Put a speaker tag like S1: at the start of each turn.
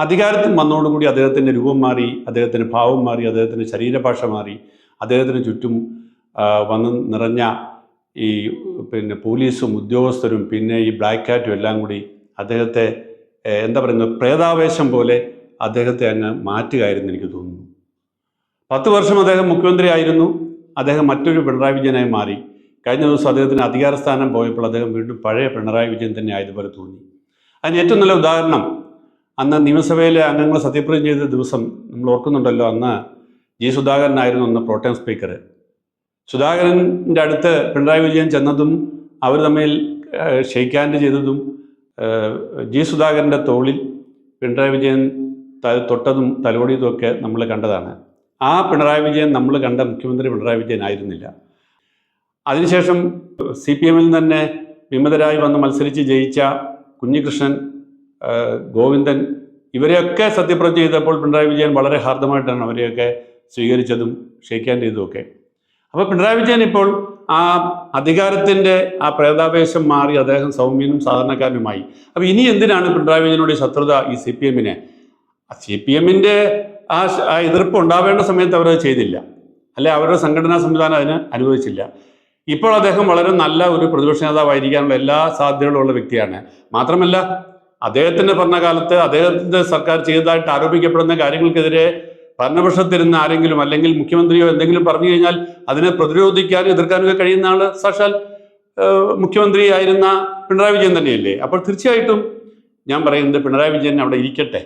S1: അധികാരത്തിൽ വന്നതോടുകൂടി അദ്ദേഹത്തിൻ്റെ രൂപം മാറി, അദ്ദേഹത്തിൻ്റെ ഭാവം മാറി, അദ്ദേഹത്തിൻ്റെ ശരീരഭാഷ മാറി. അദ്ദേഹത്തിന് ചുറ്റും വന്ന് നിറഞ്ഞ ഈ പോലീസും ഉദ്യോഗസ്ഥരും പിന്നെ ഈ ബ്ലാക്ക് കാറ്റും എല്ലാം കൂടി അദ്ദേഹത്തെ എന്താ പറയുന്നത്, പ്രേതാവേശം പോലെ അദ്ദേഹത്തെ അങ്ങ് മാറ്റുകയായിരുന്നു എനിക്ക് തോന്നുന്നു. 10 വർഷം അദ്ദേഹം മുഖ്യമന്ത്രി ആയിരുന്നു. അദ്ദേഹം മറ്റൊരു പിണറായി വിജയനായി മാറി. കഴിഞ്ഞ ദിവസം അദ്ദേഹത്തിന് അധികാരസ്ഥാനം പോയപ്പോൾ അദ്ദേഹം വീണ്ടും പഴയ പിണറായി വിജയൻ തന്നെ ആയതുപോലെ തോന്നി. അതിന് ഏറ്റവും നല്ല ഉദാഹരണം, അന്ന് നിയമസഭയിലെ അംഗങ്ങൾ സത്യപ്രതിജ്ഞ ചെയ്ത ദിവസം നമ്മൾ ഓർക്കുന്നുണ്ടല്ലോ. അന്ന് ജി സുധാകരനായിരുന്നു അന്ന് പ്രോട്ടേം സ്പീക്കർ. സുധാകരൻ്റെ അടുത്ത് പിണറായി വിജയൻ ചെന്നതും അവർ തമ്മിൽ ഷെയ്ക്ക് ഹാൻഡ് ചെയ്തതും ജി സുധാകരൻ്റെ തോളിൽ പിണറായി വിജയൻ തൊട്ടതും തലോടിയതും ഒക്കെ നമ്മൾ കണ്ടതാണ്. ആ പിണറായി വിജയൻ നമ്മൾ കണ്ട മുഖ്യമന്ത്രി പിണറായി വിജയൻ ആയിരുന്നില്ല. അതിനുശേഷം CPM-ൽ തന്നെ വിമതരായി വന്ന് മത്സരിച്ച് ജയിച്ച കുഞ്ഞികൃഷ്ണൻ, ഗോവിന്ദൻ, ഇവരെയൊക്കെ സത്യപ്രതിജ്ഞ ചെയ്തപ്പോൾ പിണറായി വിജയൻ വളരെ ഹാർദമായിട്ടാണ് അവരെയൊക്കെ സ്വീകരിച്ചതും ഷെയ്ക്ക് ഹാൻഡ് ചെയ്തതുമൊക്കെ. അപ്പോൾ പിണറായി വിജയൻ ഇപ്പോൾ ആ അധികാരത്തിൻ്റെ ആ പ്രേതാവേശം മാറി അദ്ദേഹം സൗമ്യനും സാധാരണക്കാരനുമായി. അപ്പോൾ ഇനി എന്തിനാണ് പിണറായി വിജയനോട് ശത്രുത ഈ CPM-ന്? CPM-ൻ്റെ ആ എതിർപ്പ് ഉണ്ടാവേണ്ട സമയത്ത് അവരത് ചെയ്തില്ല, അല്ലെ അവരുടെ സംഘടനാ സംവിധാനം അതിന് അനുവദിച്ചില്ല. ഇപ്പോൾ അദ്ദേഹം വളരെ നല്ല ഒരു പ്രതിപക്ഷ നേതാവായിരിക്കാനുള്ള എല്ലാ സാധ്യതകളുള്ള വ്യക്തിയാണ്. മാത്രമല്ല, അദ്ദേഹത്തിൻ്റെ ഭരണകാലത്ത് അദ്ദേഹത്തിൻ്റെ സർക്കാർ ചെയ്തതായിട്ട് ആരോപിക്കപ്പെടുന്ന കാര്യങ്ങൾക്കെതിരെ ഭരണപക്ഷത്തിരുന്ന ആരെങ്കിലും അല്ലെങ്കിൽ മുഖ്യമന്ത്രിയോ എന്തെങ്കിലും പറഞ്ഞു കഴിഞ്ഞാൽ അതിനെ പ്രതിരോധിക്കാനും എതിർക്കാനും കഴിയുന്ന ആൾ സാക്ഷാൽ മുഖ്യമന്ത്രി ആയിരുന്ന പിണറായി വിജയൻ തന്നെയല്ലേ. അപ്പോൾ തീർച്ചയായിട്ടും ഞാൻ പറയുന്നത് പിണറായി വിജയൻ അവിടെ ഇരിക്കട്ടെ.